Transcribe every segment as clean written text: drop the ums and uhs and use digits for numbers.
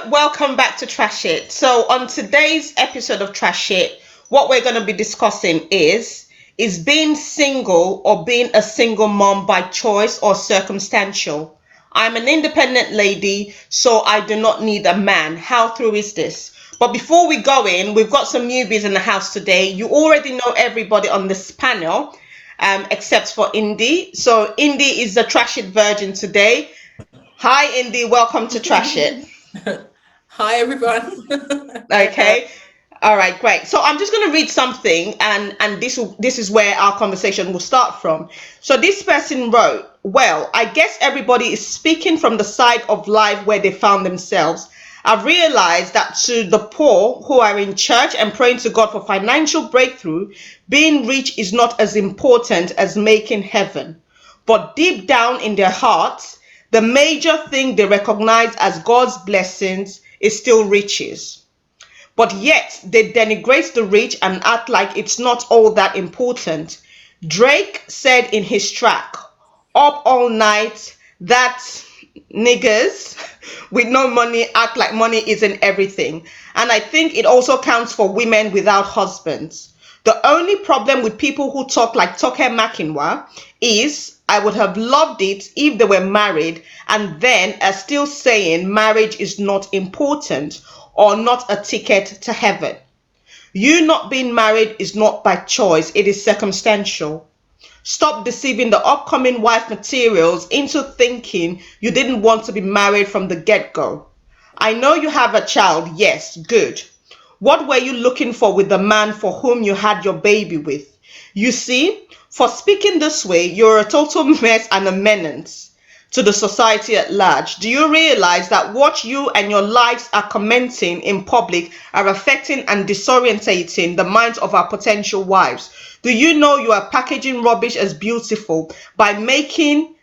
welcome back to Trash It. So on today's episode of Trash It, what we're going to be discussing is being single or being a single mom by choice or circumstantial. I'm an independent lady, so I do not need a man. How true is this? But before we go in, we've got some newbies in the house today. You already know everybody on this panel, except for Indy. So Indy is the Trash It virgin today. Hi, Indy. Welcome to Trash It. Hi, everyone. Okay. All right, great. So I'm just going to read something, and this is where our conversation will start from. So this person wrote, "Well, I guess everybody is speaking from the side of life where they found themselves. I've realized that to the poor who are in church and praying to God for financial breakthrough, being rich is not as important as making heaven. But deep down in their hearts, the major thing they recognize as God's blessings is still riches. But yet they denigrate the rich and act like it's not all that important. Drake said in his track, Up All Night, that niggas with no money act like money isn't everything. And I think it also counts for women without husbands. The only problem with people who talk like Toke Makinwa is I would have loved it if they were married and then are still saying marriage is not important or not a ticket to heaven. You not being married is not by choice, it is circumstantial. Stop deceiving the upcoming wife materials into thinking you didn't want to be married from the get-go. I know you have a child, yes, good. What were you looking for with the man for whom you had your baby with? You see, for speaking this way, you're a total mess and a menace to the society at large. Do you realize that what you and your likes are commenting in public are affecting and disorientating the minds of our potential wives? Do you know you are packaging rubbish as beautiful by making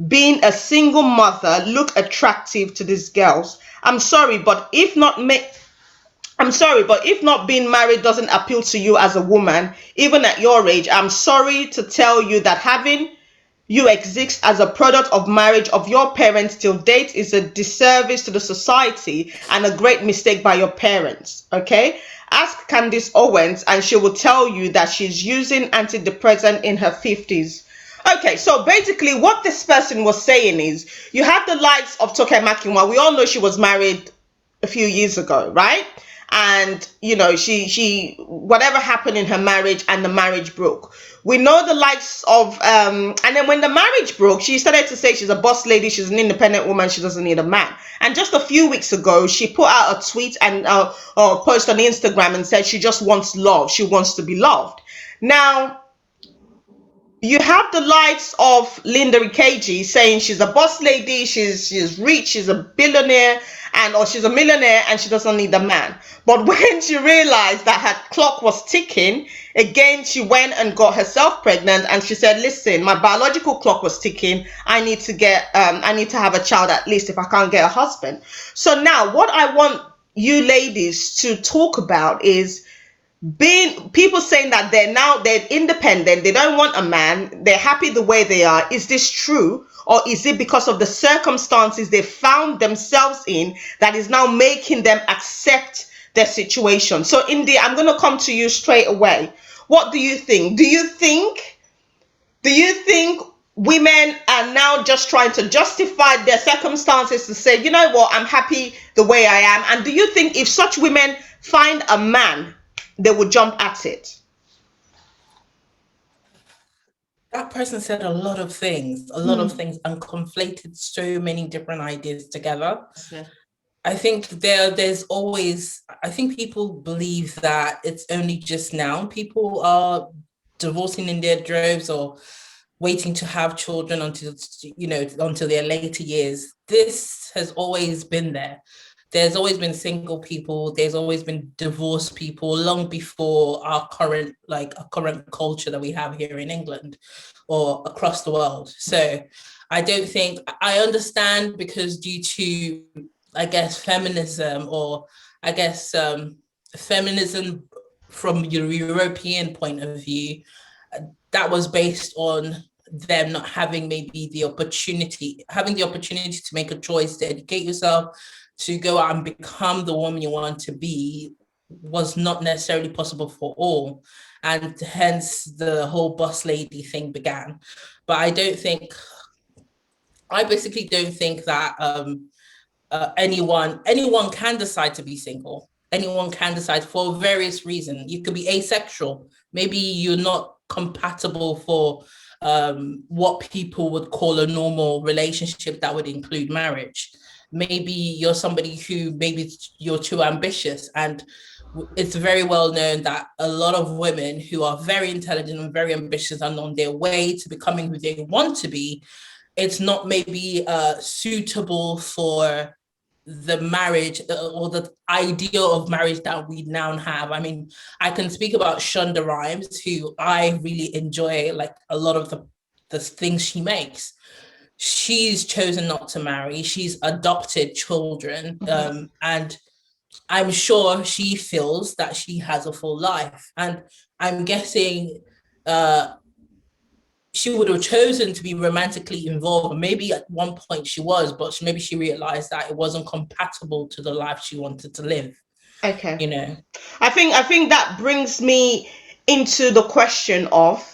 being a single mother look attractive to these girls? I'm sorry, but if not being married doesn't appeal to you as a woman, even at your age, I'm sorry to tell you that having you exist as a product of marriage of your parents till date is a disservice to the society and a great mistake by your parents. Okay? Ask Candice Owens and she will tell you that she's using antidepressant in her 50s. Okay, so basically what this person was saying is you have the likes of Toke Makinwa. We all know she was married a few years ago, right? And you know, she whatever happened in her marriage and the marriage broke. We know the likes of and then when the marriage broke, she started to say she's a boss lady, she's an independent woman, she doesn't need a man. And just a few weeks ago, she put out a tweet and post on Instagram and said she just wants love, she wants to be loved. Now you have the likes of Linda Ikeji saying she's a boss lady, she's rich, she's a billionaire, and or she's a millionaire and she doesn't need a man. But when she realized that her clock was ticking, again she went and got herself pregnant and she said, listen, my biological clock was ticking. I need to have a child at least if I can't get a husband. So now what I want you ladies to talk about is being people saying that they're independent, they don't want a man, they're happy the way they are. Is this true, or is it because of the circumstances they found themselves in that is now making them accept their situation? So Indy, I'm going to come to you straight away. What do you think? Do you think women are now just trying to justify their circumstances to say, you know what, I'm happy the way I am? And do you think if such women find a man, they would jump at it? That person said a lot of things, and conflated so many different ideas together. Yeah. I think there's always, I think people believe that it's only just now people are divorcing in their droves or waiting to have children until their later years. This has always been there. There's always been single people, there's always been divorced people long before our current culture that we have here in England or across the world. So I don't think, I understand, because due to, I guess, feminism, or I guess feminism from your European point of view, that was based on them not having maybe having the opportunity to make a choice, to educate yourself, to go out and become the woman you want to be, was not necessarily possible for all. And hence the whole boss lady thing began. But I basically don't think that anyone can decide to be single. Anyone can decide for various reasons. You could be asexual. Maybe you're not compatible for what people would call a normal relationship that would include marriage. Maybe you're somebody who maybe you're too ambitious, and it's very well known that a lot of women who are very intelligent and very ambitious and on their way to becoming who they want to be, it's not maybe suitable for the marriage or the ideal of marriage that we now have. I mean, I can speak about Shonda Rhimes, who I really enjoy, like a lot of the things she makes. She's chosen not to marry. She's adopted children, and I'm sure she feels that she has a full life. And I'm guessing she would have chosen to be romantically involved. Maybe at one point she was, but maybe she realized that it wasn't compatible to the life she wanted to live. Okay. You know, I think that brings me into the question of,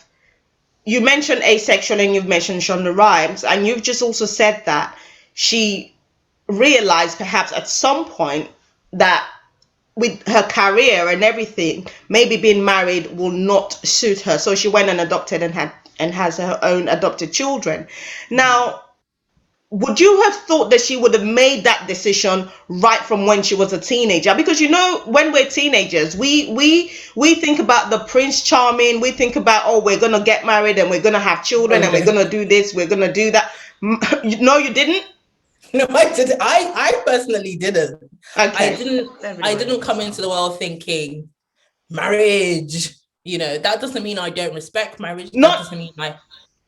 you mentioned asexual and you've mentioned Shonda Rhimes, and you've just also said that she realized perhaps at some point that with her career and everything, maybe being married will not suit her. So she went and adopted and has her own adopted children. Now, would you have thought that she would have made that decision right from when she was a teenager? Because when we're teenagers, we think about the Prince Charming. We think about, oh, we're gonna get married and we're gonna have children and we're gonna do this, we're gonna do that. No, you didn't. No, I did. I personally didn't. Okay. I didn't come into the world thinking marriage. That doesn't mean I don't respect marriage. That Not doesn't mean I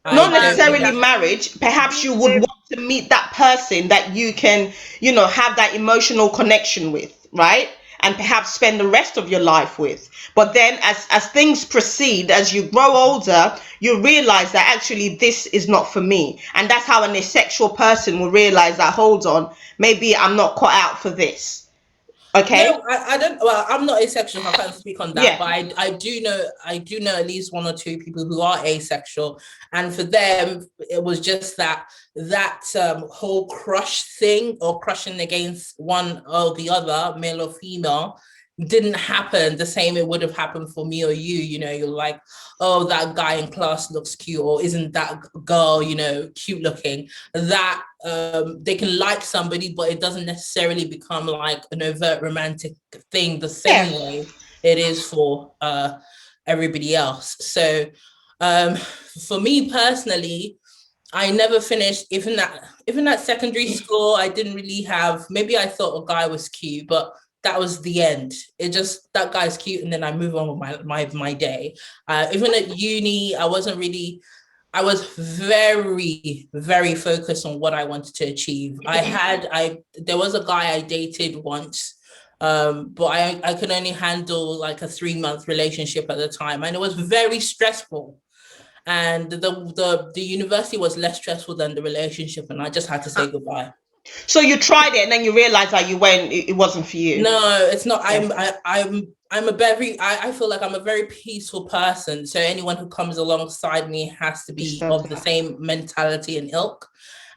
not don't think necessarily that. marriage. Perhaps you would want to meet that person that you can, have that emotional connection with, right? And perhaps spend the rest of your life with. But then as things proceed, as you grow older, you realize that actually this is not for me. And that's how an asexual person will realize that, hold on, maybe I'm not cut out for this. Okay? No, I don't. Well, I'm not asexual. I can't speak on that, Yeah. but I do know at least one or two people who are asexual, and for them, it was just that whole crush thing, or crushing against one or the other, male or female, didn't happen the same it would have happened for me or you. You're like, oh, that guy in class looks cute, or isn't that girl cute looking. That they can like somebody, but it doesn't necessarily become like an overt romantic thing the same Yeah. way it is for everybody else. So for me personally, I never finished. Even at secondary school, I didn't really have. Maybe I thought a guy was cute, but that was the end. It just, that guy's cute, and then I move on with my day. Even at uni, I wasn't really. I was very, very focused on what I wanted to achieve. There was a guy I dated once, but I could only handle like a 3-month relationship at the time, and it was very stressful. And the university was less stressful than the relationship, and I just had to say goodbye. So you tried it and then you realized that it wasn't for you. No, it's not. Yeah. I feel like I'm a very peaceful person. So anyone who comes alongside me has to be of the same mentality and ilk.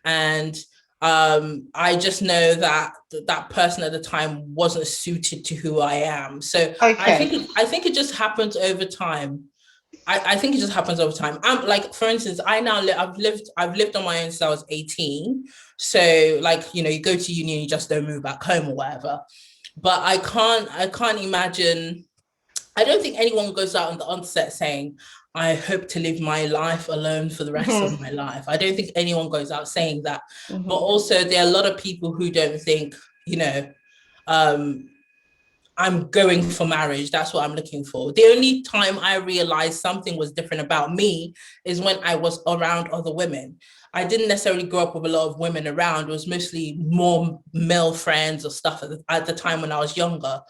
And I just know that that person at the time wasn't suited to who I am. So Okay. I think it just happens over time. I think it just happens over time. I'm like, for instance, I've lived on my own since I was 18. So like, you go to uni and you just don't move back home or whatever. But I can't imagine. I don't think anyone goes out on the onset saying, I hope to live my life alone for the rest of my life. I don't think anyone goes out saying that. But also there are a lot of people who don't think, um, I'm going for marriage. That's what I'm looking for. The only time I realized something was different about me is when I was around other women. I didn't necessarily grow up with a lot of women around. It was mostly more male friends or stuff at the time when I was younger.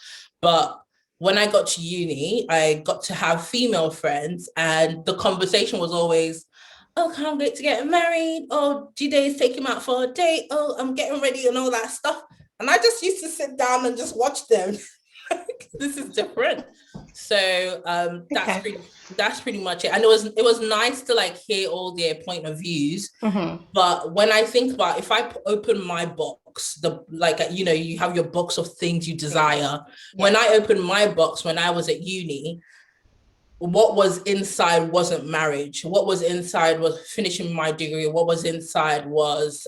But when I got to uni, I got to have female friends, and the conversation was always, oh, can't wait to get married. Oh, Jide's taking him out for a date. Oh, I'm getting ready and all that stuff. And I just used to sit down and just watch them. This is different. So Okay. that's pretty much it. And it was nice to like hear all their point of views. Mm-hmm. But when I think about, if I open my box, the like, you have your box of things you desire. Yeah. When I opened my box when I was at uni, what was inside wasn't marriage. What was inside was finishing my degree. What was inside was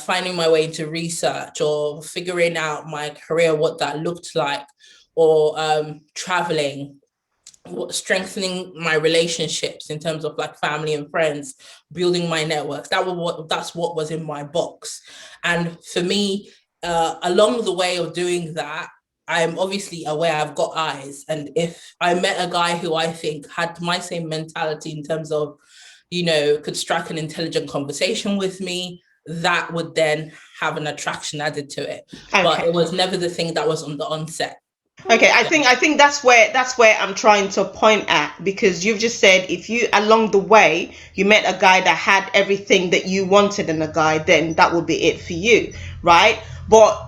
finding my way into research, or figuring out my career, what that looked like, or traveling, strengthening my relationships in terms of like family and friends, building my networks. That's what was in my box. And for me, along the way of doing that, I'm obviously aware I've got eyes. And if I met a guy who I think had my same mentality in terms of, could strike an intelligent conversation with me, that would then have an attraction added to it. Okay. But it was never the thing that was on the onset. Okay, I think that's where I'm trying to point at, because you've just said if you along the way you met a guy that had everything that you wanted in a guy, then that would be it for you, right? But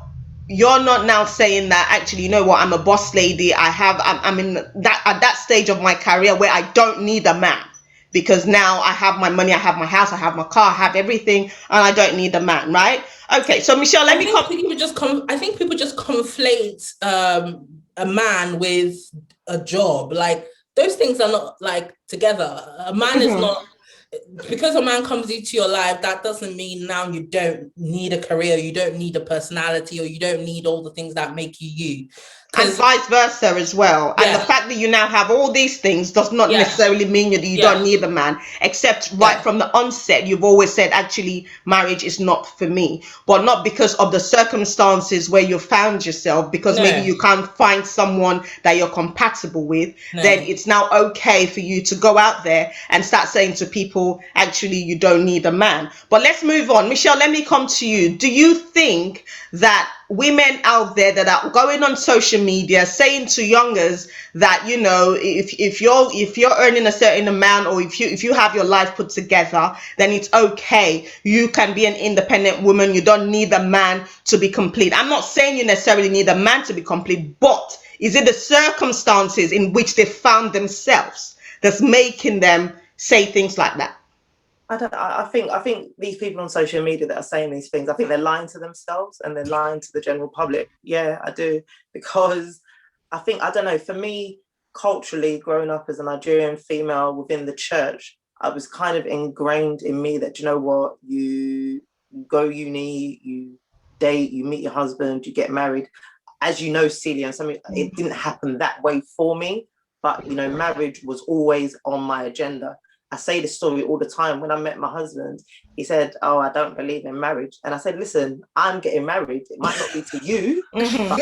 you're not now saying that actually, you know what, I'm a boss lady. I'm in that at that stage of my career where I don't need a man, because now I have my money, I have my house, I have my car, I have everything, and I don't need a man, right? Okay, so Michelle, let me come. I think people just conflate a man with a job. Like, those things are not like together. A man is not, because a man comes into your life, that doesn't mean now you don't need a career, you don't need a personality, or you don't need all the things that make you you. And vice versa as well. Yeah. And the fact that you now have all these things does not necessarily mean that you don't need a man, except right from the onset, you've always said, actually, marriage is not for me. But not because of the circumstances where you found yourself, because maybe you can't find someone that you're compatible with. Then it's now okay for you to go out there and start saying to people, actually, you don't need a man. But let's move on. Michelle, let me come to you. Do you think that women out there that are going on social media saying to youngers that, if you're earning a certain amount, or if you have your life put together, then it's okay, you can be an independent woman, you don't need a man to be complete? I'm not saying you necessarily need a man to be complete, but is it the circumstances in which they found themselves that's making them say things like that? I think these people on social media that are saying these things, I think they're lying to themselves and they're lying to the general public. Yeah, I do. Because I don't know, for me, culturally, growing up as a Nigerian female within the church, I was kind of ingrained in me that, you know what, you go uni, you date, you meet your husband, you get married. As you know, Celia, and something, it didn't happen that way for me, but, marriage was always on my agenda. I say this story all the time. When I met my husband, he said, "Oh, I don't believe in marriage." And I said, "Listen, I'm getting married. It might not be to you, but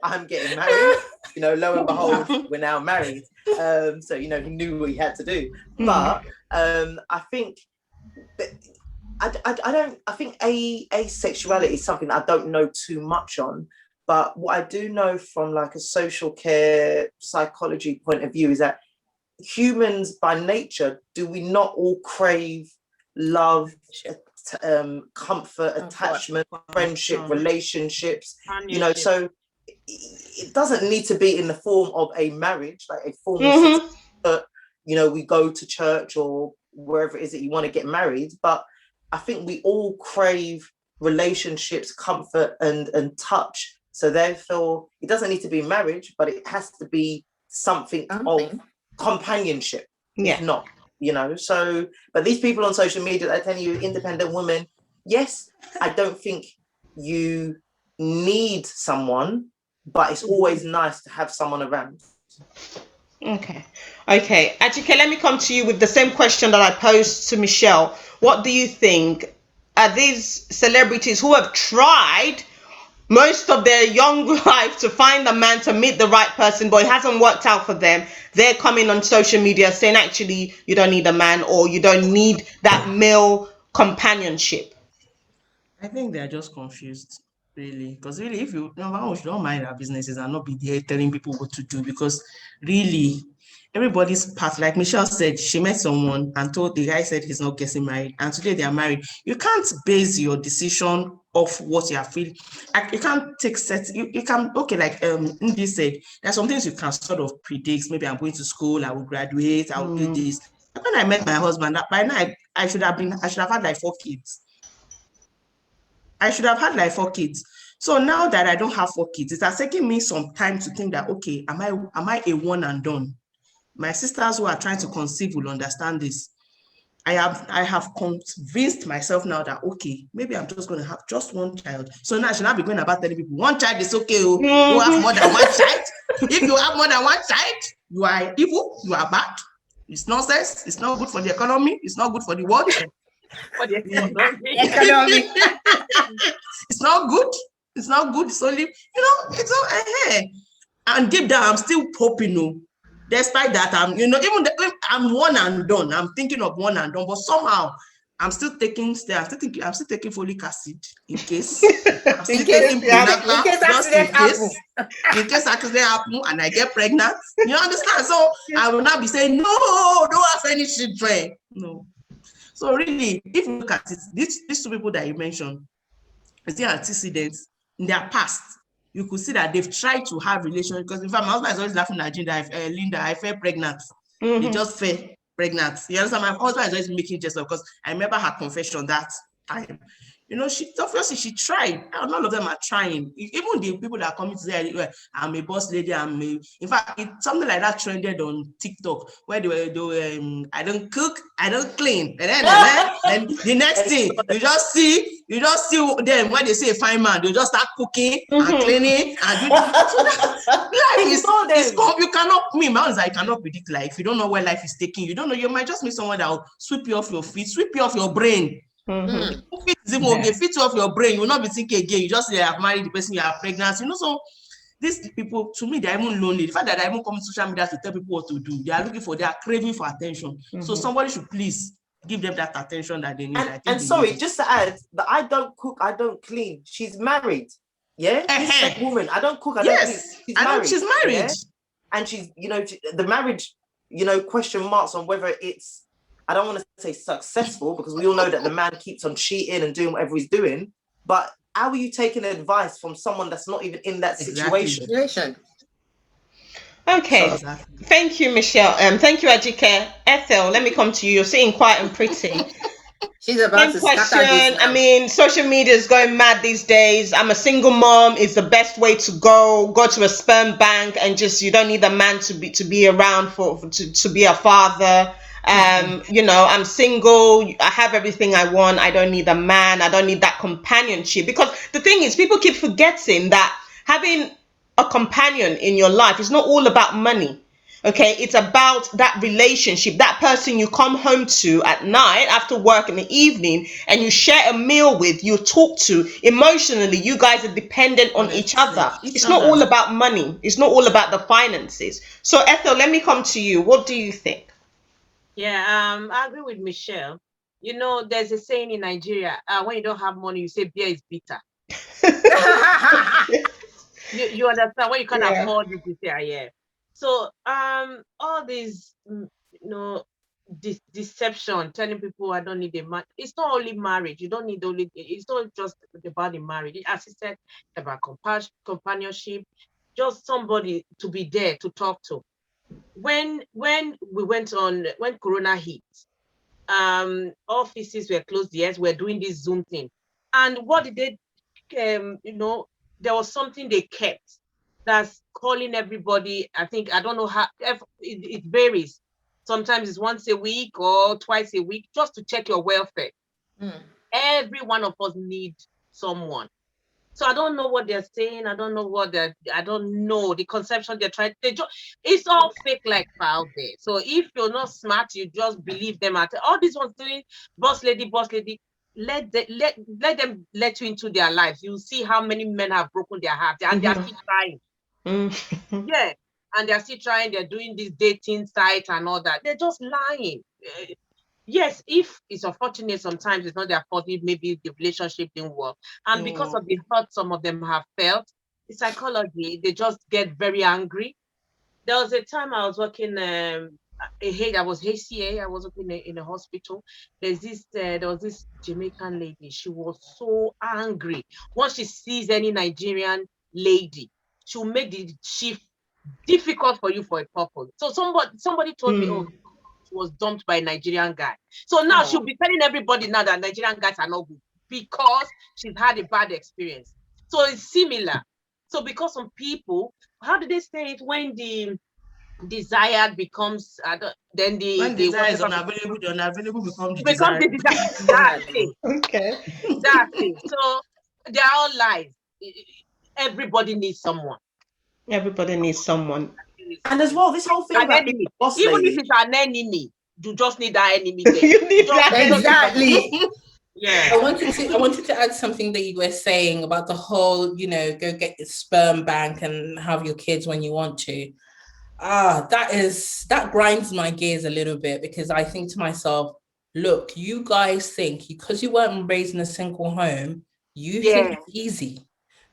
I'm getting married." Lo and behold, we're now married. So, he knew what he had to do. But I think that I think asexuality is something I don't know too much on. But what I do know from like a social care psychology point of view is that humans by nature, do we not all crave love, comfort, attachment, friendship, relationships? So it doesn't need to be in the form of a marriage, like a form of, we go to church or wherever it is that you want to get married. But I think we all crave relationships, comfort, and touch. So therefore, it doesn't need to be marriage, but it has to be something of companionship. If not, so, but these people on social media that are telling you independent women, yes, I don't think you need someone, but it's always nice to have someone around. Okay. Ajike, let me come to you with the same question that I posed to Michelle. What do you think? Are these celebrities who have tried most of their young life to find a man, to meet the right person, but it hasn't worked out for them, they're coming on social media saying, actually, you don't need a man, or you don't need that male companionship? I think they are just confused. Really, because really, if you number one, you don't mind our businesses and not be there telling people what to do, because really, everybody's path, like Michelle said, she met someone and told the guy said he's not getting married, and today they are married. You can't base your decision off what you are feeling. You can't take set. You can, okay, like Indy said, there's some things you can sort of predict. Maybe I'm going to school, I will graduate, I will do this. When I met my husband, by now I should have had like 4 kids. I should have had like 4 kids. So now that I don't have 4 kids, it has taken me some time to think that, okay, am I a one and done? My sisters who are trying to conceive will understand this. I have convinced myself now that, okay, maybe I'm just going to have just one child. So now I should not be going about telling people one child is okay. Oh, you have more than one child. If you have more than one child, you are evil, you are bad. It's nonsense. It's not good for the economy. It's not good for the world. For the economy. It's not good. It's not good. It's only, it's all and deep down, I'm still hoping, despite that, I'm one and done. I'm thinking of one and done, but somehow I'm still taking folic acid in case. I'm still taking prenatal, just in case accident happen and I get pregnant. You understand? So I will not be saying, no, don't have any children. No. So really, if you look at it, these two people that you mentioned, the antecedents in their past, you could see that they've tried to have relations. Because in fact, my husband is always laughing at Linda, I fell pregnant. They just fell pregnant. You understand? My husband is always making jest because I remember her confession that time. She obviously she tried. And all of them are trying. Even the people that are coming to say, I'm a boss lady. In fact, something like that trended on TikTok where they were I don't cook, I don't clean. And then the next thing, you just see them when they say a fine man, they just start cooking and cleaning and life is you cannot. I cannot predict life. You don't know where life is taking you. Don't know. You might just meet someone that will sweep you off your feet, sweep you off your brain. Fit you off your brain, you will not be thinking again. You just say, I've married the person, you are pregnant. So these people, to me, they're even lonely. The fact that I even come to social media to tell people what to do, they are craving for attention. So somebody should please give them that attention that they need. And sorry, just to add, that I don't cook, I don't clean. She's married. Yeah? This woman, I don't cook, I don't clean. She's married. Yeah? And she's, the marriage, question marks on whether it's, I don't want to say successful, because we all know that the man keeps on cheating and doing whatever he's doing. But how are you taking advice from someone that's not even in that situation? Okay. Thank you, Michelle. Thank you, Ajike. Ethel, let me come to you. You're sitting quiet and pretty. She's about to question. I mean, social media is going mad these days. I'm a single mom is the best way to go to a sperm bank, and just, you don't need a man to be around to be a father. I'm single, I have everything I want, I don't need a man, I don't need that companionship. Because the thing is, people keep forgetting that having a companion in your life is not all about money. Okay, it's about that relationship, that person you come home to at night after work in the evening and you share a meal with, you talk to. Emotionally, you guys are dependent on each other. It's not all about money, it's not all about the finances. So Ethel, let me come to you. What do you think? Yeah, I agree with Michelle. There's a saying in Nigeria, when you don't have money, you say beer is bitter. you understand? When you can't afford it, you say, yeah. So all these, deception, telling people I don't need a man. It's not only marriage. You don't need it's not just about the marriage. As I said, it's about companionship, just somebody to be there to talk to. When Corona hit, offices were closed. Yes, we're doing this Zoom thing. And what did they, there was something they kept that's calling everybody. I don't know how, it varies. Sometimes it's once a week or twice a week, just to check your welfare. Every one of us needs someone. So I don't know what they're saying. I don't know the conception they're trying. It's all fake like out there. So if you're not smart, you just believe them. All these ones doing boss lady. Let them let you into their lives. You'll see how many men have broken their hearts and they're still trying. Yeah, and they're still trying. They're doing this dating site and all that. They're just lying. yes, if it's unfortunate, sometimes it's not their fault, if maybe the relationship didn't work. And because of the hurt some of them have felt, the psychology, they just get very angry. There was a time I was working, I was HCA, I was working in a hospital. There was this Jamaican lady. She was so angry. Once she sees any Nigerian lady, she'll make the shift difficult for you for a purpose. So somebody told me, oh, she was dumped by a Nigerian guy. So now she'll be telling everybody now that Nigerian guys are not good because she's had a bad experience. So it's similar. So because some people, how do they say it, when the desired becomes then when the desire is whatever unavailable, the unavailable becomes the becomes the desire. desire. That's it. Okay. That's it. So they're all lies. Everybody needs someone. Everybody needs someone. And as well, this whole thing An about enemy. boss Even lady. if it's an enemy, you just need that enemy there. You need that. Exactly. Yeah. I wanted to add something that you were saying about the whole, go get your sperm bank and have your kids when you want to. That grinds my gears a little bit, because I think to myself, look, you guys think because you weren't raised in a single home, you think it's easy.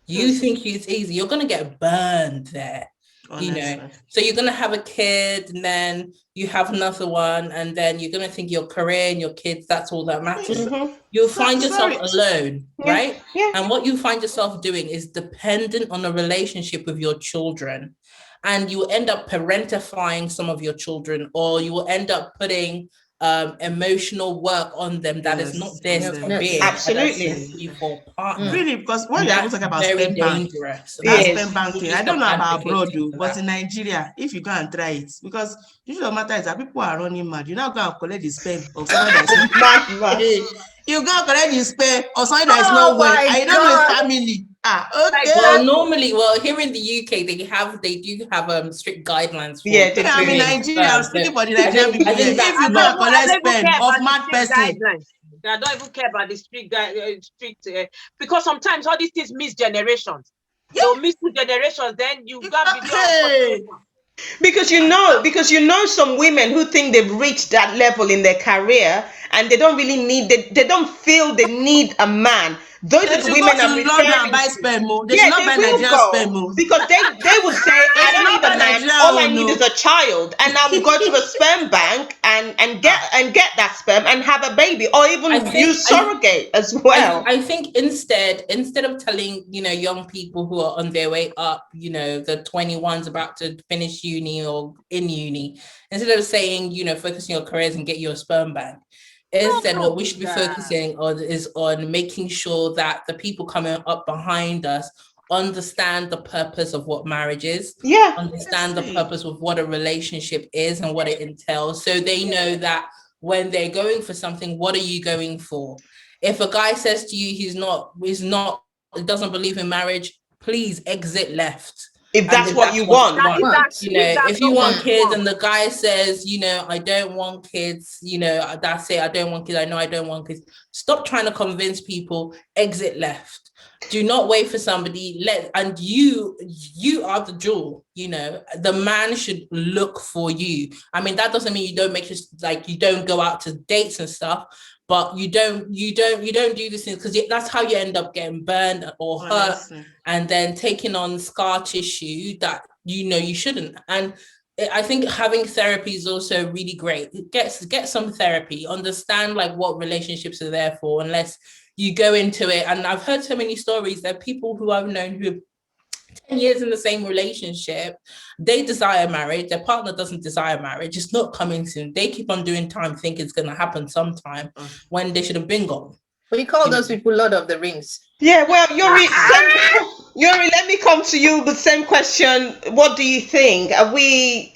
You think it's easy. You're gonna get burned there. Honestly. So you're gonna have a kid, and then you have another one, and then you're gonna think your career and your kids, that's all that matters. You'll find yourself alone, right? Yeah. And what you find yourself doing is dependent on a relationship with your children. And you end up parentifying some of your children, or you will end up putting emotional work on them that is not theirs to bear. Absolutely. For partner. Really, because when you're talking about very sperm bank, dangerous. that sperm bank thing, I don't know about abroad, but in Nigeria, if you go and try it, because the truth of the matter is that people are running mad. You now go and collect the sperm of someone that's not. You go and collect the sperm of someone that is not well. I don't know family. Okay. Well, here in the UK, they do have strict guidelines for. Yeah, I'm in Nigeria. I'm speaking for the Nigerian people. If you go and collect sperm of mad person. I don't even care about the strict because sometimes all these things miss generations. So miss two generations, then you got because you know some women who think they've reached that level in their career and they don't really need they don't feel they need a man. Those are the women I'm referring to. Buy sperm. They should not buy Nigerian sperm. Because they would say, I don't need a man, all I need is a child. And I will go to a sperm bank and get that sperm and have a baby, or even use surrogate as well. I think instead of telling, young people who are on their way up, the 21s about to finish uni or in uni, instead of saying, focus on your careers and get your sperm bank, instead, what we should be focusing on is on making sure that the people coming up behind us understand the purpose of what marriage is, understand the purpose of what a relationship is and what it entails, so they know that when they're going for something, what are you going for? If a guy says to you he doesn't believe in marriage, please exit left. If that's what you want. If you want kids and the guy says, I don't want kids, that's it, I don't want kids, I know I don't want kids. Stop trying to convince people, exit left. Do not wait for somebody, and you are the jewel, the man should look for you. I mean, that doesn't mean you don't you don't go out to dates and stuff, but you don't do this thing, because that's how you end up getting burned or hurt, and then taking on scar tissue that you shouldn't. And I think having therapy is also really great. Get some therapy, understand what relationships are there for, unless you go into it. And I've heard so many stories that people who I've known who 10 years in the same relationship, they desire marriage, their partner doesn't desire marriage, it's not coming soon. They keep on doing time, think it's going to happen sometime when they should have been gone. We call those people Lord of the Rings. Yeah, well, Yuri, let me come to you with the same question. What do you think? Are we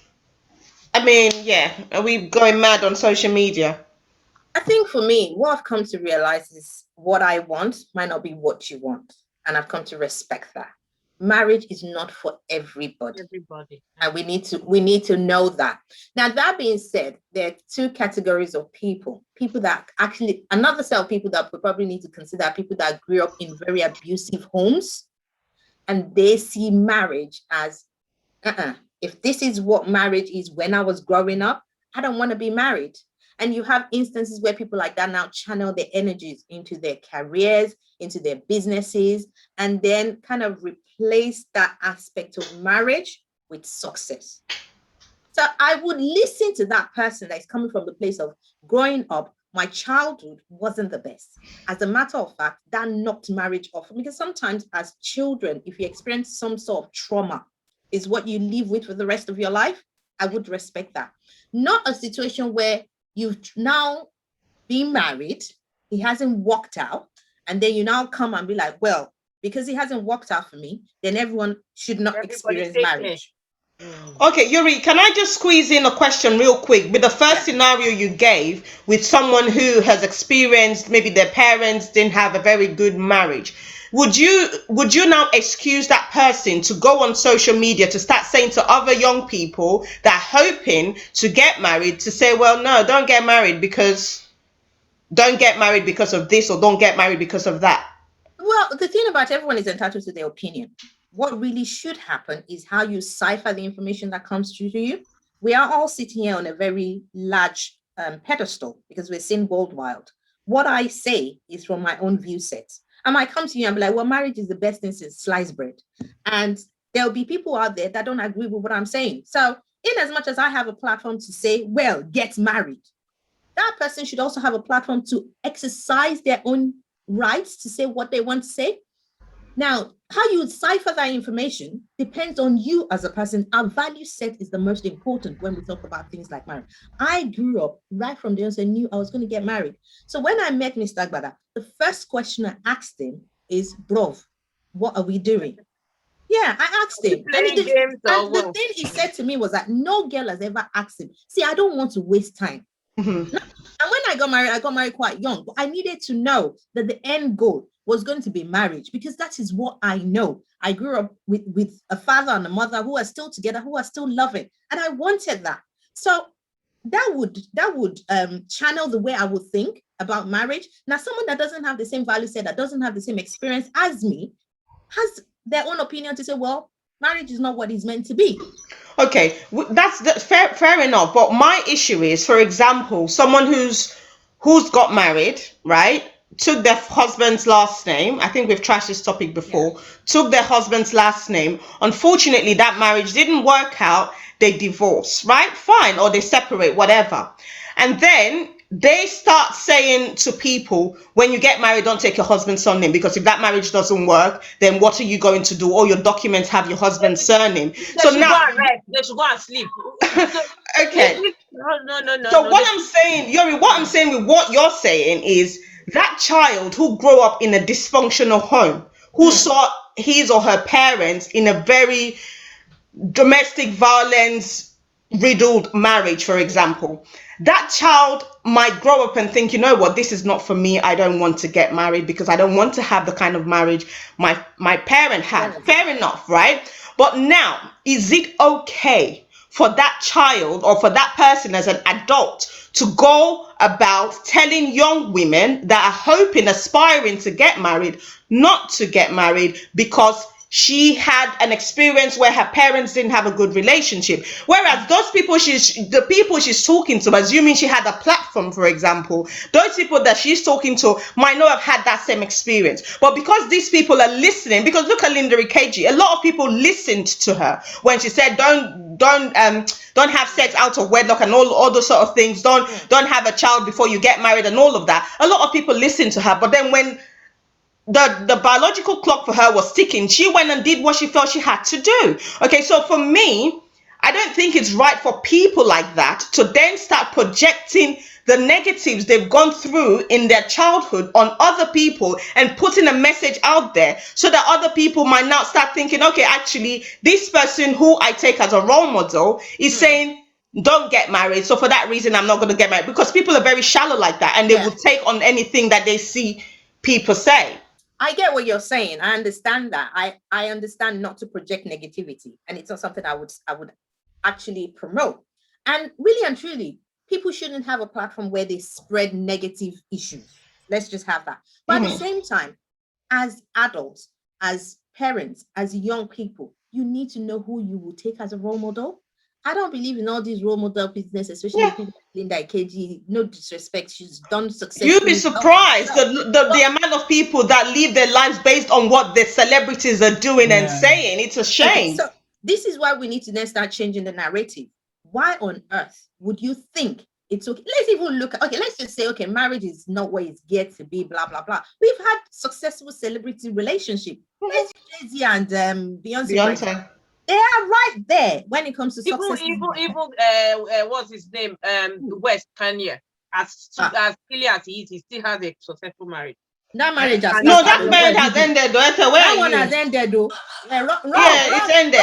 going mad on social media? I think for me, what I've come to realize is what I want might not be what you want. And I've come to respect that. Marriage is not for everybody. And we need to know that. Now, that being said, there are two categories of people that actually, another set of people that we probably need to consider are people that grew up in very abusive homes, and they see marriage as, if this is what marriage is when I was growing up, I don't want to be married. And you have instances where people like that now channel their energies into their careers, into their businesses, and then kind of replace that aspect of marriage with success. So I would listen to that person that is coming from the place of growing up. My childhood wasn't the best. As a matter of fact, that knocked marriage off. Because sometimes as children, if you experience some sort of trauma, is what you live with for the rest of your life, I would respect that. Not a situation where you've now been married, he hasn't worked out, and then you now come and be like, well, because he hasn't worked out for me, then everyone should not experience marriage. Okay, Yuri, can I just squeeze in a question real quick? With the first scenario you gave with someone who has experienced maybe their parents didn't have a very good marriage, would you now excuse that person to go on social media to start saying to other young people that are hoping to get married to say, well, no, don't get married because of this, or don't get married because of that? Well, the thing about everyone is entitled to their opinion. What really should happen is how you cipher the information that comes through to you. We are all sitting here on a very large pedestal because we're seeing worldwide. What I say is from my own view set. I might come to you and be like, well, marriage is the best thing since sliced bread. And there'll be people out there that don't agree with what I'm saying. So in as much as I have a platform to say, well, get married, that person should also have a platform to exercise their own rights to say what they want to say. Now, how you cipher that information depends on you as a person. Our value set is the most important when we talk about things like marriage. I grew up right from the onset, knew I was going to get married. So when I met Mr. Agbada, the first question I asked him is, bro, what are we doing? Yeah, I asked him. And the thing he said to me was that no girl has ever asked him, see, I don't want to waste time. Mm-hmm. And when I got married quite young, but I needed to know that the end goal was going to be marriage, because that is what I know. I grew up with a father and a mother who are still together, who are still loving, and I wanted that. So that would channel the way I would think about marriage. Now, someone that doesn't have the same value set, that doesn't have the same experience as me, has their own opinion to say, well, marriage is not what it's meant to be. Okay, that's fair enough. But my issue is, for example, someone who's got married, right? Took their husband's last name. I think we've trashed this topic before. Yeah. Took their husband's last name. Unfortunately, that marriage didn't work out. They divorce, right? Fine, or they separate, whatever. And then they start saying to people, when you get married, don't take your husband's surname, because if that marriage doesn't work, then what are you going to do? All your documents have your husband's surname. So now they should go and sleep. Okay. No. So what I'm saying, Yuri, what I'm saying with what you're saying is that child who grew up in a dysfunctional home, who saw his or her parents in a very domestic violence riddled marriage, for example, that child might grow up and think, you know what, this is not for me. I don't want to get married because I don't want to have the kind of marriage my parent had. Fair enough, right? But now, is it okay for that child or for that person as an adult to go about telling young women that are hoping, aspiring to get married, not to get married because she had an experience where her parents didn't have a good relationship? Whereas the people she's talking to, assuming she had a platform, for example, those people that she's talking to might not have had that same experience. But because these people are listening, because look at Linda Ikeji, a lot of people listened to her when she said, don't have sex out of wedlock and all those sort of things. Don't have a child before you get married and all of that. A lot of people listened to her. But then when the biological clock for her was ticking, she went and did what she felt she had to do. Okay, so for me, I don't think it's right for people like that to then start projecting the negatives they've gone through in their childhood on other people and putting a message out there so that other people might now start thinking, okay, actually, this person who I take as a role model is saying, don't get married. So for that reason, I'm not going to get married. Because people are very shallow like that, and they will take on anything that they see people say. I get what you're saying. I understand that. I understand not to project negativity, and it's not something I would actually promote. And really and truly, people shouldn't have a platform where they spread negative issues. Let's just have that. But at the same time, as adults, as parents, as young people, you need to know who you will take as a role model. I don't believe in all these role model business, especially people like Linda Ikeji. No disrespect, she's done successfully. You'd be surprised the amount of people that live their lives based on what the celebrities are doing and saying. It's a shame. Okay, so this is why we need to then start changing the narrative. Why on earth would you think it's okay? Let's even look at, okay, let's just say, okay, marriage is not where it's geared to be, blah, blah, blah. We've had successful celebrity relationship. Let's Jay-Z and Beyonce. They are right there when it comes to success. Even what's his name? West Kanye. As silly as he is, he still has a successful marriage. That marriage has that marriage has ended. That one has ended though. It's ended.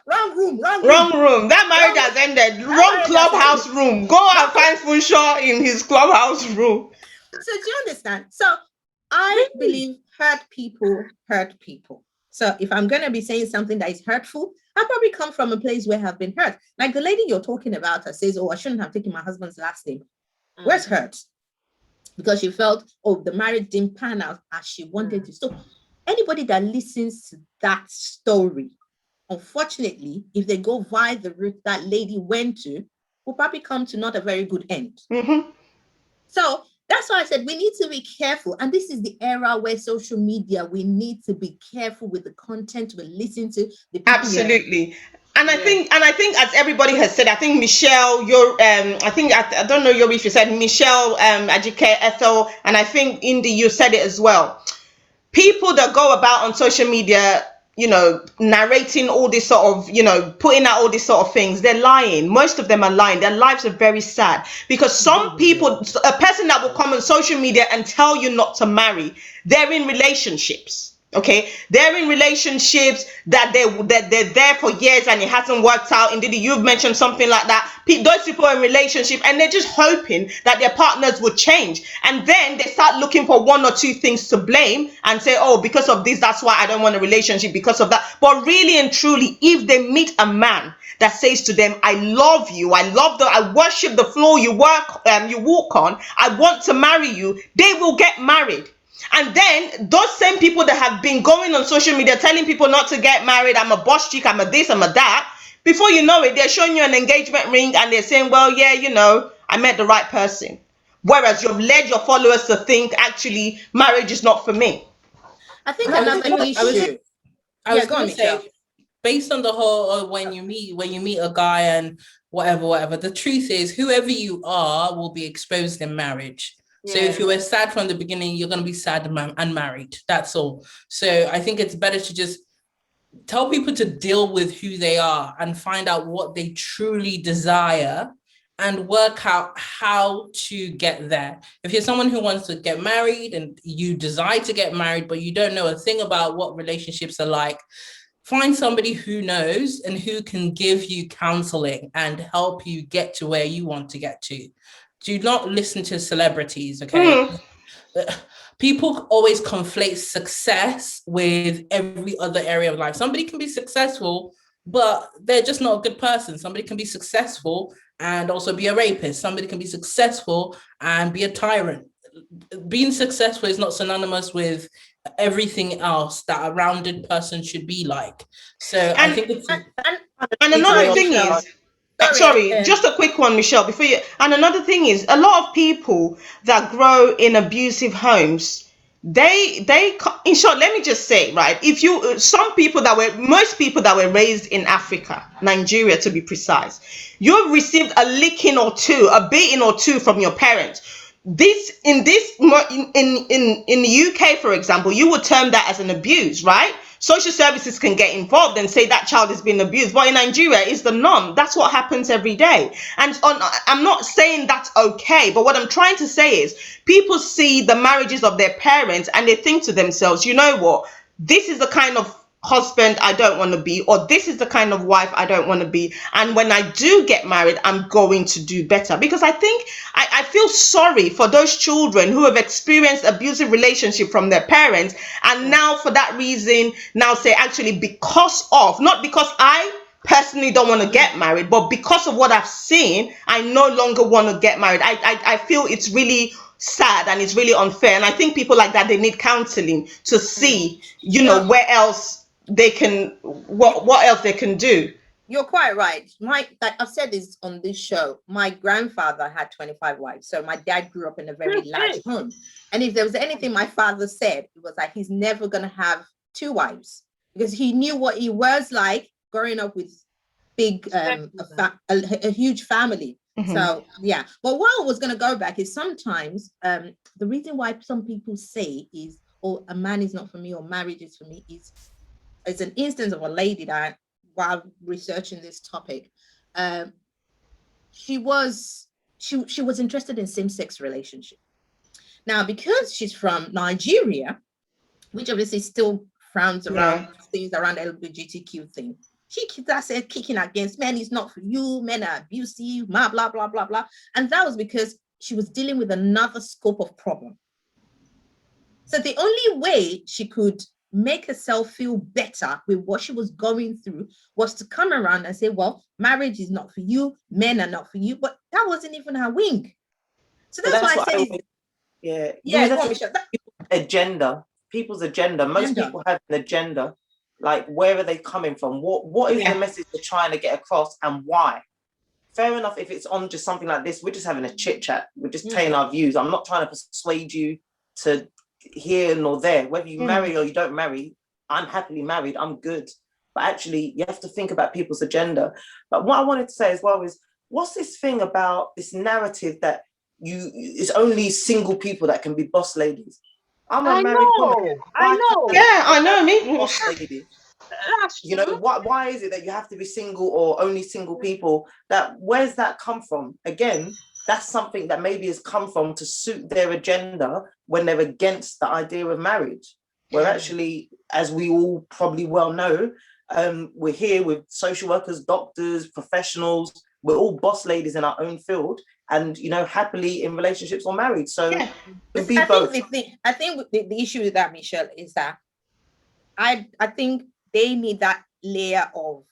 Wrong room. That marriage has ended. Wrong clubhouse room. Go and find Funshaw in his clubhouse room. So do you understand? So I believe hurt people. So if I'm going to be saying something that is hurtful, I probably come from a place where I've been hurt. Like the lady you're talking about that says, oh, I shouldn't have taken my husband's last name. Where's hurt? Because she felt, oh, the marriage didn't pan out as she wanted to. So anybody that listens to that story, unfortunately, if they go via the route that lady went to, will probably come to not a very good end. So that's why I said we need to be careful. And this is the era where social media, we need to be careful with the content we listen to. Absolutely. And I think as everybody has said, I think Michelle, I don't know if you said Michelle, Ajike, Ethel, and I think Indy, you said it as well. People that go about on social media, narrating all this sort of, putting out all these sort of things, they're lying. Most of them are lying. Their lives are very sad because some people, a person that will come on social media and tell you not to marry, they're in relationships. Okay, they're in relationships that they're there for years and it hasn't worked out. Indeed, you've mentioned something like that. Those people are in relationship and they're just hoping that their partners would change. And then they start looking for one or two things to blame and say, oh, because of this, that's why I don't want a relationship, because of that. But really and truly, if they meet a man that says to them, I love you, I worship the floor you walk on, I want to marry you, they will get married. And then those same people that have been going on social media telling people not to get married, I'm a boss chick, I'm a this, I'm a that, before you know it, they're showing you an engagement ring and they're saying, well, yeah, I met the right person. Whereas you've led your followers to think, actually, marriage is not for me. I think another issue. I was going to say, based on the whole, when you meet a guy and whatever, the truth is, whoever you are will be exposed in marriage. So if you were sad from the beginning, you're going to be sad and married. That's all. So I think it's better to just tell people to deal with who they are and find out what they truly desire and work out how to get there. If you're someone who wants to get married and you desire to get married, but you don't know a thing about what relationships are like, find somebody who knows and who can give you counseling and help you get to where you want to get to. Do not listen to celebrities, okay? People always conflate success with every other area of life. Somebody can be successful, but they're just not a good person. Somebody can be successful and also be a rapist. Somebody can be successful and be a tyrant. Being successful is not synonymous with everything else that a rounded person should be like. So I think it's... And another thing is... Sorry, just a quick one, Michelle, before you. And another thing is, a lot of people that grow in abusive homes, they in short, let me just say, right, most people that were raised in Africa, Nigeria to be precise, you've received a licking or two, a beating or two from your parents. In the UK, for example, you would term that as an abuse, right? Social services can get involved and say that child is being abused. But in Nigeria, it's the norm. That's what happens every day. And I'm not saying that's okay. But what I'm trying to say is people see the marriages of their parents and they think to themselves, you know what? This is the kind of husband I don't want to be, or this is the kind of wife I don't want to be. And when I do get married, I'm going to do better. Because I think I feel sorry for those children who have experienced abusive relationship from their parents. And now for that reason, now say actually not because I personally don't want to get married, but because of what I've seen, I no longer want to get married. I feel it's really sad and it's really unfair. And I think people like that, they need counseling to see, where else they can, what else they can do. You're quite right. Like I've said this on this show, my grandfather had 25 wives. So my dad grew up in a very large home. And if there was anything my father said, it was like he's never going to have 2 wives because he knew what he was like growing up with big, a huge family. So, yeah. But what I was going to go back is sometimes the reason why some people say is, oh, a man is not for me or marriage is for me is an instance of a lady that while researching this topic, she was interested in same-sex relationship. Now, because she's from Nigeria, which obviously still frowns around things around LGBTQ thing, she started kicking against men is not for you, men are abusive, blah, blah, blah, blah, blah. And that was because she was dealing with another scope of problem. So the only way she could make herself feel better with what she was going through was to come around and say, well, marriage is not for you, men are not for you, but that wasn't even her wing. So that's why I said agenda, people's agenda. Most people have an agenda. Like, where are they coming from? What is the message they're trying to get across and why? Fair enough, if it's on just something like this, we're just having a chit chat, we're just telling our views. I'm not trying to persuade you to here nor there, whether you marry or you don't marry. I'm happily married, I'm good, but actually you have to think about people's agenda. But what I wanted to say as well is, what's this thing about this narrative that it's only single people that can be boss ladies? I'm a married woman. I know. Yeah, I know. Me. Boss lady. You know, why is it that you have to be single or only single people? Where's that come from? Again, that's something that maybe has come from to suit their agenda when they're against the idea of marriage. Where actually, as we all probably well know, we're here with social workers, doctors, professionals. We're all boss ladies in our own field, and happily in relationships or married. So it'd be both. I think the issue with that, Michelle, is that I think they need that layer of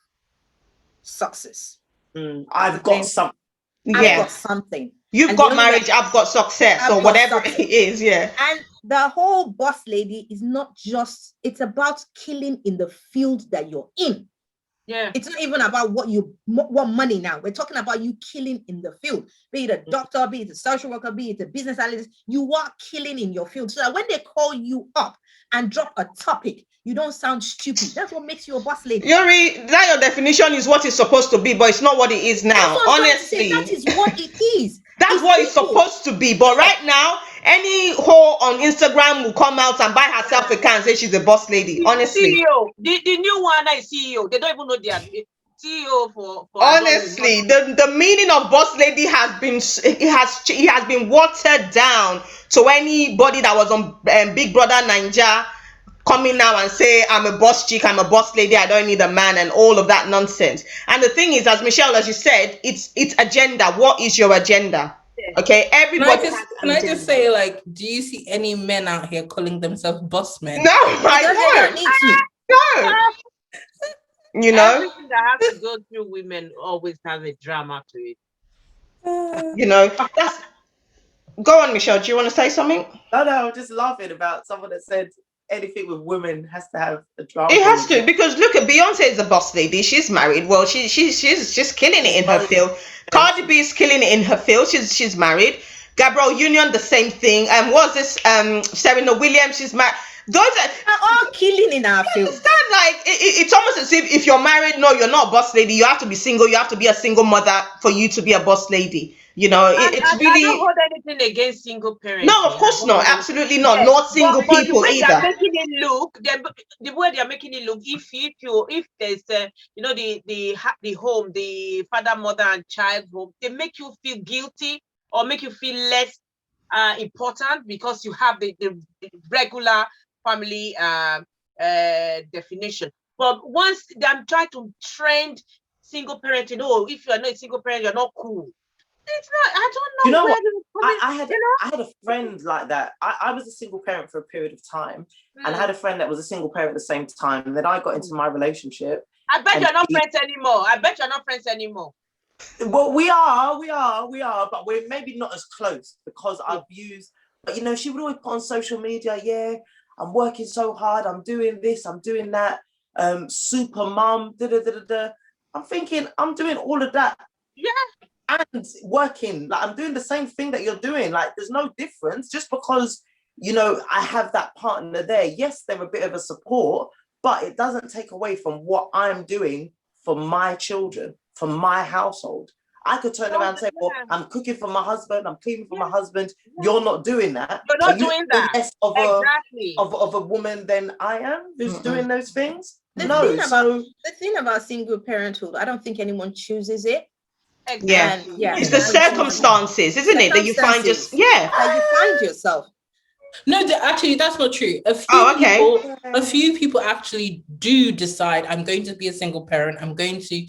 success. I've got something. I've got something. You've got marriage, I've got success, or whatever it is, And the whole boss lady is not just, it's about killing in the field that you're in. Yeah. It's not even about what money now. We're talking about you killing in the field. Be it a doctor, be it a social worker, be it a business analyst, you are killing in your field. So that when they call you up and drop a topic, you don't sound stupid. That's what makes you a boss lady. Yuri, that your definition is what it's supposed to be, but it's not what it is now. Honestly, that is what it is. That's what it's supposed to be. But right now, any whore on Instagram will come out and buy herself a car and say she's a boss lady. Honestly, CEO, the new one is CEO. They don't even know they are CEO for honestly, the meaning of boss lady has been watered down. To anybody that was on Big Brother Naija coming now and say, I'm a boss chick, I'm a boss lady, I don't need a man, and all of that nonsense. And the thing is, as Michelle, as you said, it's agenda. What is your agenda? Okay, everybody. Can I just say, like, do you see any men out here calling themselves boss men? No, I don't. No. Everything that has to go through women always has a drama to it. That's. Go on, Michelle. Do you want to say something? No, I'm just laughing about someone that said anything with women has to have a drama. It has to, because look at Beyonce is a boss lady. She's married. Well, she's just killing it in her field. Cardi B is killing it in her field. She's married. Gabrielle Union, the same thing. And what's this? Serena Williams, she's married. Those are all killing in our field. Understand? Like it's almost as if you're married, no, you're not a boss lady. You have to be single. You have to be a single mother for you to be a boss lady. It's really. I don't hold anything against single parents. No, of course not. Absolutely not. Yeah. Not single people either. They're making it look, the way they're making it look. If there's the home, the father, mother, and child home, they make you feel guilty or make you feel less important because you have the regular family definition. But once they're trying to trend single parenting, if you are not a single parent, you're not cool. It's not. I don't know. I had a friend like that. I was a single parent for a period of time, and I had a friend that was a single parent at the same time. And then I got into my relationship. I bet you're not friends anymore. Well, we are, but we're maybe not as close because our views. But she would always put on social media, yeah, I'm working so hard, I'm doing this, I'm doing that, super mom, da da da da da. I'm thinking, I'm doing all of that. Yeah. And working, like I'm doing the same thing that you're doing. Like there's no difference just because, you know, I have that partner there. Yes, they're a bit of a support, but it doesn't take away from what I'm doing for my children, for my household. I could turn around and say, well, I'm cooking for my husband, I'm cleaning for my husband. You're not doing that. You're not doing that. Less of exactly. of a woman than I am who's doing those things. The thing about single parenthood, I don't think anyone chooses it. Exactly. Yeah. It's the circumstances, isn't it? That you find just that you find yourself. No, actually, that's not true. A few people actually do decide, I'm going to be a single parent, I'm going to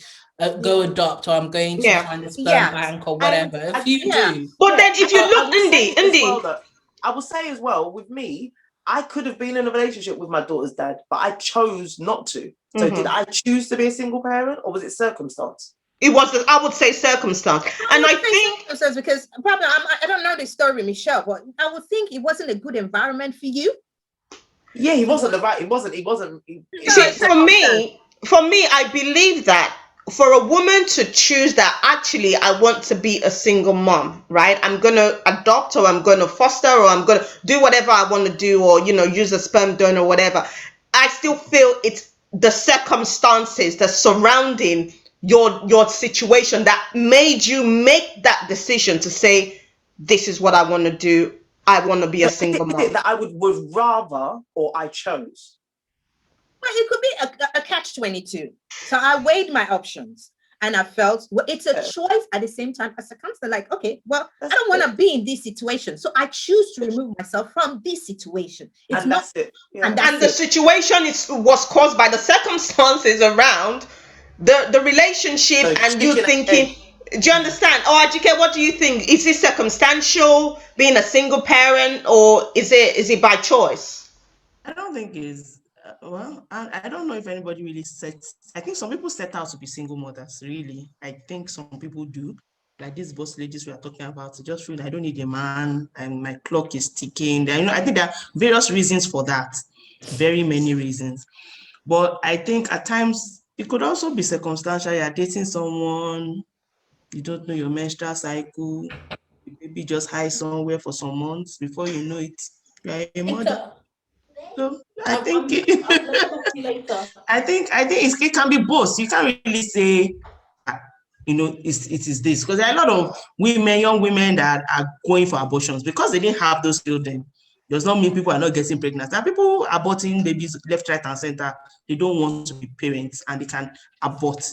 go adopt, or I'm going to find a sperm bank or whatever. A few do. But then if you look, Indy, I will say as well, with me, I could have been in a relationship with my daughter's dad, but I chose not to. So did I choose to be a single parent, or was it circumstance? It was, I would say, circumstance. And I think because probably I don't know the story with Michelle, but I would think it wasn't a good environment for you. Yeah, he wasn't. See, for me, I believe that for a woman to choose that actually I want to be a single mom, right? I'm gonna adopt, or I'm gonna foster, or I'm gonna do whatever I want to do, or use a sperm donor or whatever. I still feel it's the circumstances that surrounding your situation that made you make that decision to say, this is what I want to do. I want to be a single mom. That I would rather, or I chose. Well, it could be a catch-22. So I weighed my options, and I felt, well, it's a choice at the same time, a circumstance. Like, okay, well, I don't want to be in this situation, so I choose to remove myself from this situation. And that's it. Yeah. And the situation was caused by the circumstances around the relationship, and you thinking, do you understand? Or Ajike, what do you think? Is it circumstantial, being a single parent, or is it by choice? I don't think it's well, I don't know if anybody really sets. I think some people set out to be single mothers, really. I think some people do. Like these boss ladies we are talking about, just feel I don't need a man and my clock is ticking. I think there are various reasons for that. Very many reasons. But I think at times it could also be circumstantial. You're dating someone, you don't know your menstrual cycle, you maybe just hide somewhere for some months, before you know it, you're a mother. So I think it can be both. You can't really say, it is this, because there are a lot of young women that are going for abortions because they didn't have those children. Does not mean people are not getting pregnant. There are people aborting babies left, right, and center. They don't want to be parents and they can abort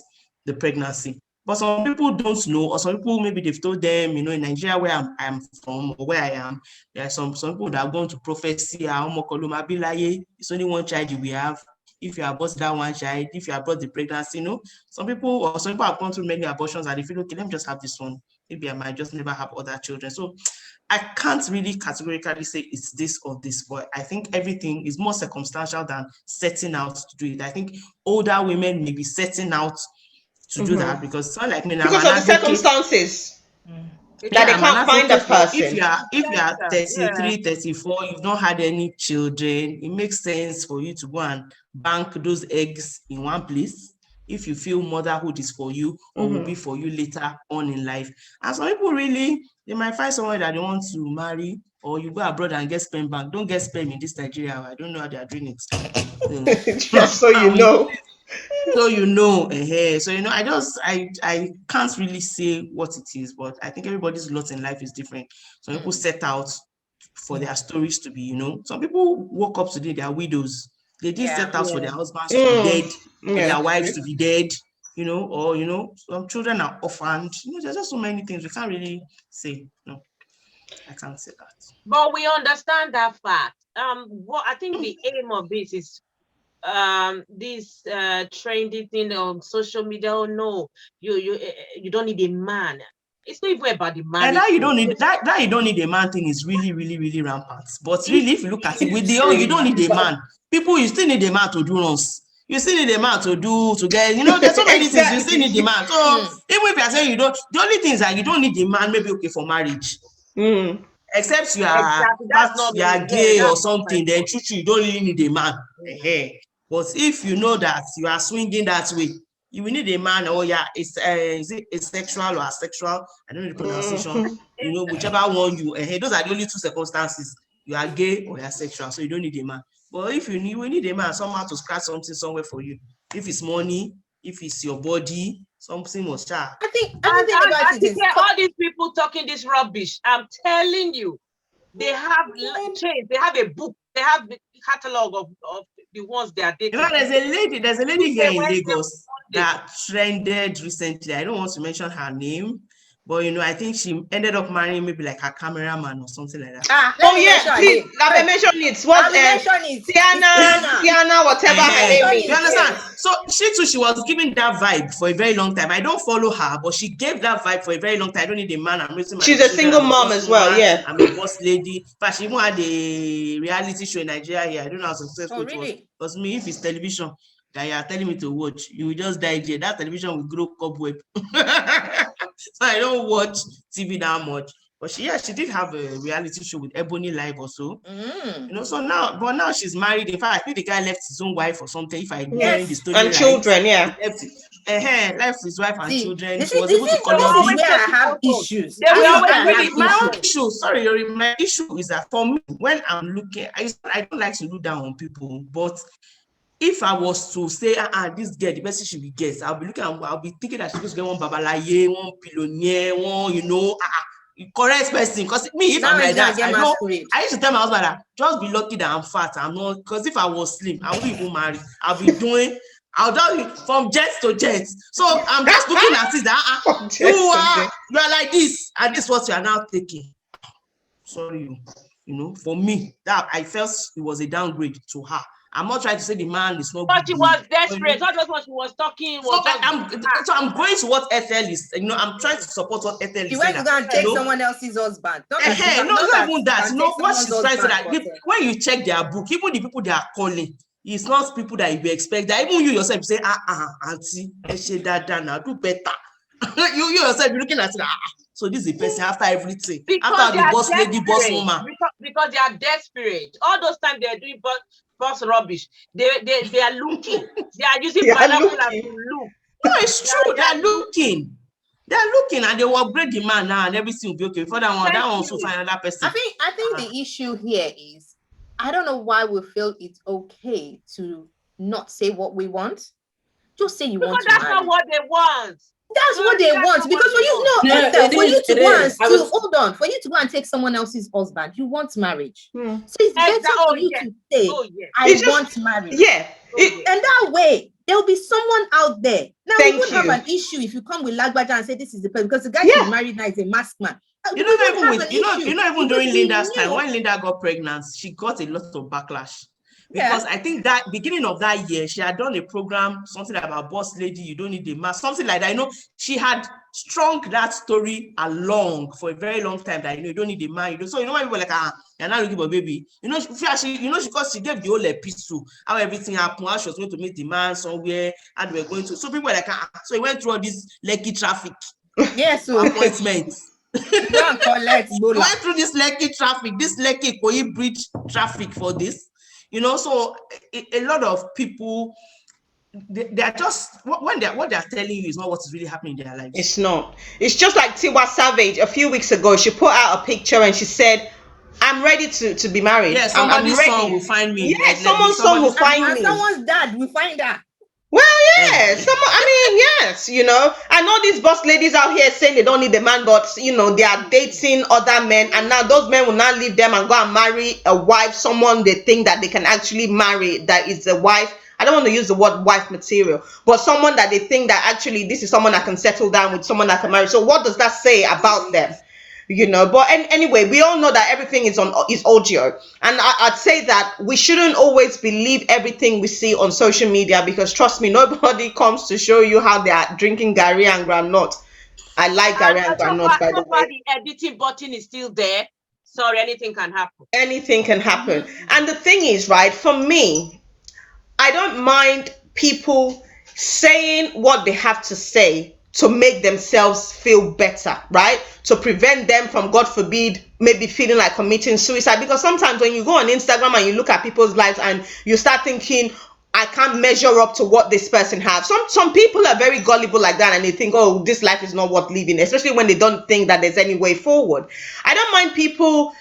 the pregnancy. But some people don't know, or some people, maybe they've told them, in Nigeria where I'm from, or where I am, there are some people that are going to prophecy, it's only one child you will have. If you abort that one child, if you abort the pregnancy, some people have gone through many abortions and they feel, okay, let me just have this one. Maybe I might just never have other children. So I can't really categorically say it's this or this, but I think everything is more circumstantial than setting out to do it. I think older women may be setting out to do that because someone like me now, because of the circumstances that they can't find a person. If you are 33, 34, you've not had any children, it makes sense for you to go and bank those eggs in one place if you feel motherhood is for you or will be for you later on in life. And some people really, they might find someone that they want to marry, or you go abroad and get sperm bank. Don't get sperm in this Nigeria. I don't know how they are doing it. Just so you know. So I can't really say what it is, but I think everybody's lot in life is different. Some people set out for their stories to be, some people woke up today, they are widows. They didn't set out for their husbands to be dead, for their wives to be dead, or some children are orphaned. There's just so many things we can't really say. No, I can't say that. But we understand that fact. What I think the aim of this is this trendy thing on social media. Oh no, you don't need a man. It's not even about the man. And now you don't need that you don't need a man thing is really, really, really rampant. But really, if you look at it with you don't need a man. People, you still need a man to do runs. You still need a man to get, there's so many things you still need a man. So even if you're saying you don't, the only thing is that you don't need a man, maybe okay for marriage. Except you are gay or something, then you don't really need a man. But if you know that you are swinging that way, You will need a man, oh yeah, is it asexual or asexual? I don't know the pronunciation. You know, whichever one you, those are the only two circumstances. You are gay or you are sexual, so you don't need a man. But if you need a man somehow to scratch something somewhere for you. If it's money, if it's your body, something must start. I think everything about it is all these people talking this rubbish. I'm telling you, they have chains, they have a book, they have the catalog of the ones they are dating. You know, there's a lady here in Lagos that trended recently. I don't want to mention her name, but you know, I think she ended up marrying maybe like her cameraman or something like that. Oh yeah, please, let me mention it. What Tiana, whatever her name is. You understand? So she was giving that vibe for a very long time. I don't follow her, but she gave that vibe for a very long time. I don't need a man. I'm raising my She's a single mom as well. Yeah, I'm a boss lady. But she even had a reality show in Nigeria here. I don't know how successful it was. Because me, if it's television that you are telling me to watch, you will just die there. That television will grow cobweb. So I don't watch TV that much. But she did have a reality show with Ebony Live also. You know, so now she's married. In fact, I think the guy left his own wife or something. If I hearing the story and children, left his wife and children. This was able to always where I have issues. My issue is that for me, when I'm looking, I don't like to look down on people, but if I was to say, this girl, the best she will get, I'll be thinking that she's going to get one babalaye, one billionaire, one, you know, correct person. Because me, if I'm like that, I used to tell my husband that just be lucky that I'm fat. I'm not, because if I was slim, I wouldn't even marry. I'll just from jet to jet. So I'm just looking at it that you are like this, and this is what you are now taking. Sorry, you know, for me, that I felt it was a downgrade to her. I'm not trying to say the man is not. But she was desperate. Not just what she was talking. So I'm going to what Ethel is. You know, I'm trying to support what Ethel is. You went to go and take someone else's husband. Not even that. You know what she's trying to say that when you check their book, even the people they are calling, it's not people that you expect. That even you yourself say, auntie, now do better. you yourself be looking at it. So this is the person after everything. Because after the boss lady, boss woman. Because they are desperate. All those times they are doing boss rubbish. They are looking. They are using binoculars to look. No, it's true. They are looking. They are looking, and they will upgrade the man now, and everything will be okay. For that one also find another person. I think the issue here is, I don't know why we feel it's okay to not say what we want. Just say you want to marry. That's not what they want. That's what they want, because for you to go and take someone else's husband, you want marriage. So it's better for you to say, I want marriage. And that way, there'll be someone out there. Now, we would have an issue if you come with Lagbaja and say this is the person, because the guy who's married now is a masked man. You know, even during Linda's time, when Linda got pregnant, she got a lot of backlash. Because I think that beginning of that year, she had done a program, something about boss lady, you don't need a mask, something like that. You know, she had strung that story along for a very long time that, you don't need a man. So, when people were like, you're not looking for a baby. Because she gave the whole epistle, how everything happened, how she was going to meet the man somewhere, and we were going to. So people were like, so he went through all this Lekki traffic. Yes, appointments. Don't collect. He went through this Lekki traffic, this Lekki Ikoyi bridge traffic for this. So a lot of people, they are just, what they're telling you is not what is really happening in their lives. It's not. It's just like Tiwa Savage a few weeks ago. She put out a picture and she said, I'm ready to be married. Yeah, somebody's son will find me. Yeah, someone's son will find me. Someone's dad will find that. Well, yeah, yes, and all these boss ladies out here saying they don't need the man, but they are dating other men, and now those men will not leave them and go and marry a wife, someone they think that they can actually marry, that is a wife. I don't want to use the word wife material, but someone that they think that actually this is someone that can settle down with, someone that can marry. So what does that say about them? But anyway, we all know that everything is audio, and I'd say that we shouldn't always believe everything we see on social media, because trust me, nobody comes to show you how they are drinking Gary and Granot. I like Gary and Granot, by the way. The editing button is still there. Sorry, anything can happen. Anything can happen. And the thing is, right, for me, I don't mind people saying what they have to say to make themselves feel better, right? To prevent them from, God forbid, maybe feeling like committing suicide. Because sometimes when you go on Instagram and you look at people's lives and you start thinking, I can't measure up to what this person has. Some people are very gullible like that, and they think, oh, this life is not worth living, especially when they don't think that there's any way forward. I don't mind people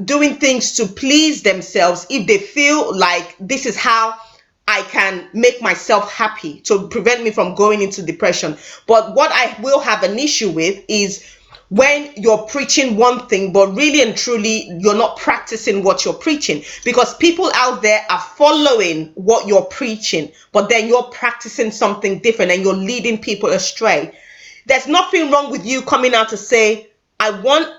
doing things to please themselves if they feel like this is how I can make myself happy to prevent me from going into depression. But what I will have an issue with is when you're preaching one thing, but really and truly, you're not practicing what you're preaching, because people out there are following what you're preaching, but then you're practicing something different and you're leading people astray. There's nothing wrong with you coming out to say, I want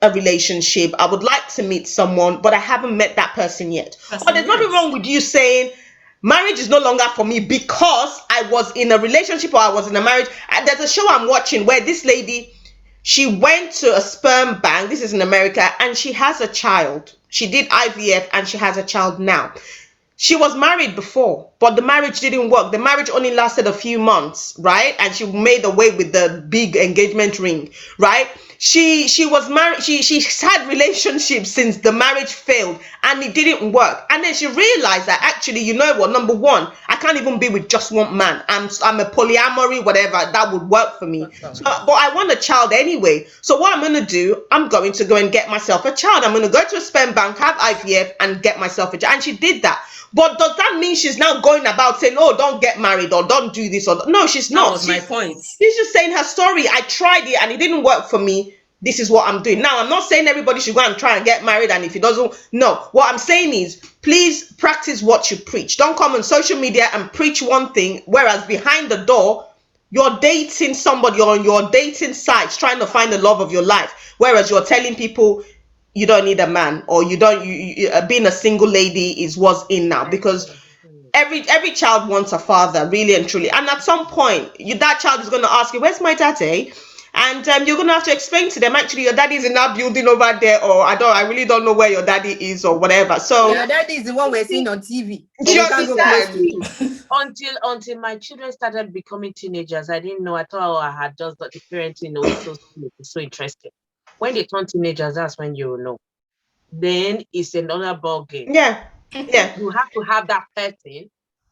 a relationship, I would like to meet someone, but I haven't met that person yet. Or there's nothing wrong with you saying, marriage is no longer for me because I was in a relationship or I was in a marriage. There's a show I'm watching where this lady, she went to a sperm bank, this is in America, and she has a child. She did IVF and she has a child now. She was married before, but the marriage didn't work. The marriage only lasted a few months, right? And she made away with the big engagement ring, right? She was married, she had relationships since the marriage failed and it didn't work. And then she realized that actually, you know what, number one, I can't even be with just one man. I'm a polyamory, whatever, that would work for me. So, but I want a child anyway. So what I'm going to do, I'm going to go and get myself a child. I'm going to go to a sperm bank, have IVF and get myself a child. And she did that. But does that mean she's now going about saying, oh, don't get married or don't do this? Or no, she's not. That was my point. She's just saying her story. I tried it and it didn't work for me. This is what I'm doing. Now, I'm not saying everybody should go and try and get married. And if it doesn't, no. What I'm saying is, please practice what you preach. Don't come on social media and preach one thing, whereas behind the door, you're dating somebody on your dating sites trying to find the love of your life. Whereas you're telling people, you don't need a man, or you don't, being a single lady is what's in now, because every child wants a father, really and truly. And at some point, that child is going to ask you, where's my daddy? And you're going to have to explain to them, actually, your daddy is in that building over there, or I really don't know where your daddy is, or whatever. So your daddy is the one we're seeing on TV. Until my children started becoming teenagers, I didn't know. I thought I had just got the parenting, so interesting. When they turn teenagers, that's when you know. Then it's another ball game. Yeah. You have to have that person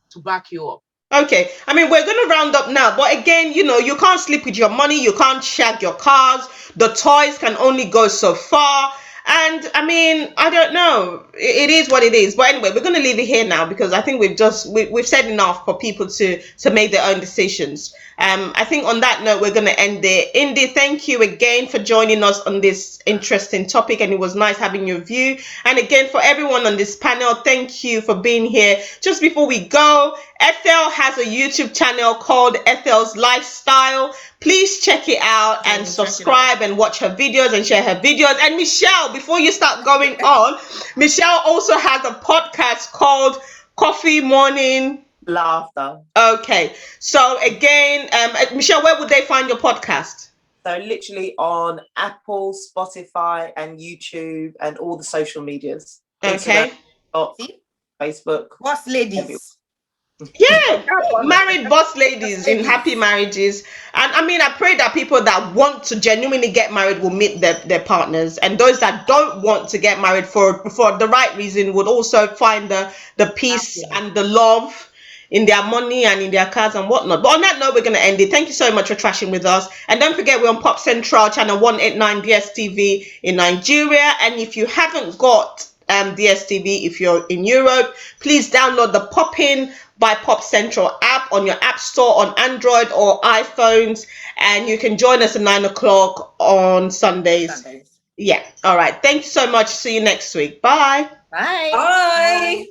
to back you up. Okay, I mean, we're going to round up now, but again, you can't sleep with your money, you can't shag your cars, the toys can only go so far, and I mean, I don't know, it is what it is. But anyway, we're going to leave it here now, because I think we've said enough for people to make their own decisions. I think on that note, we're going to end there. Indy, thank you again for joining us on this interesting topic, and it was nice having your view. And again, for everyone on this panel, thank you for being here. Just before we go, Ethel has a YouTube channel called Ethel's Lifestyle. Please check it out and subscribe and watch her videos and share her videos. And Michelle, before you start going on, Michelle also has a podcast called Coffee Morning Laughter. Okay, so again, Michelle, where would they find your podcast? So literally on Apple, Spotify, and YouTube, and all the social medias. Okay. Instagram, Facebook. Boss ladies. Yeah, married boss ladies in happy marriages. And I mean, I pray that people that want to genuinely get married will meet their partners, and those that don't want to get married for the right reason would also find the peace and the love in their money and in their cars and whatnot. But on that note, we're going to end it. Thank you so much for trashing with us. And don't forget, we're on Pop Central, channel 189 DSTV in Nigeria. And if you haven't got DSTV, if you're in Europe, please download the Poppin' by Pop Central app on your app store on Android or iPhones. And you can join us at 9 o'clock on Sundays. Yeah. All right. Thank you so much. See you next week. Bye. Bye. Bye.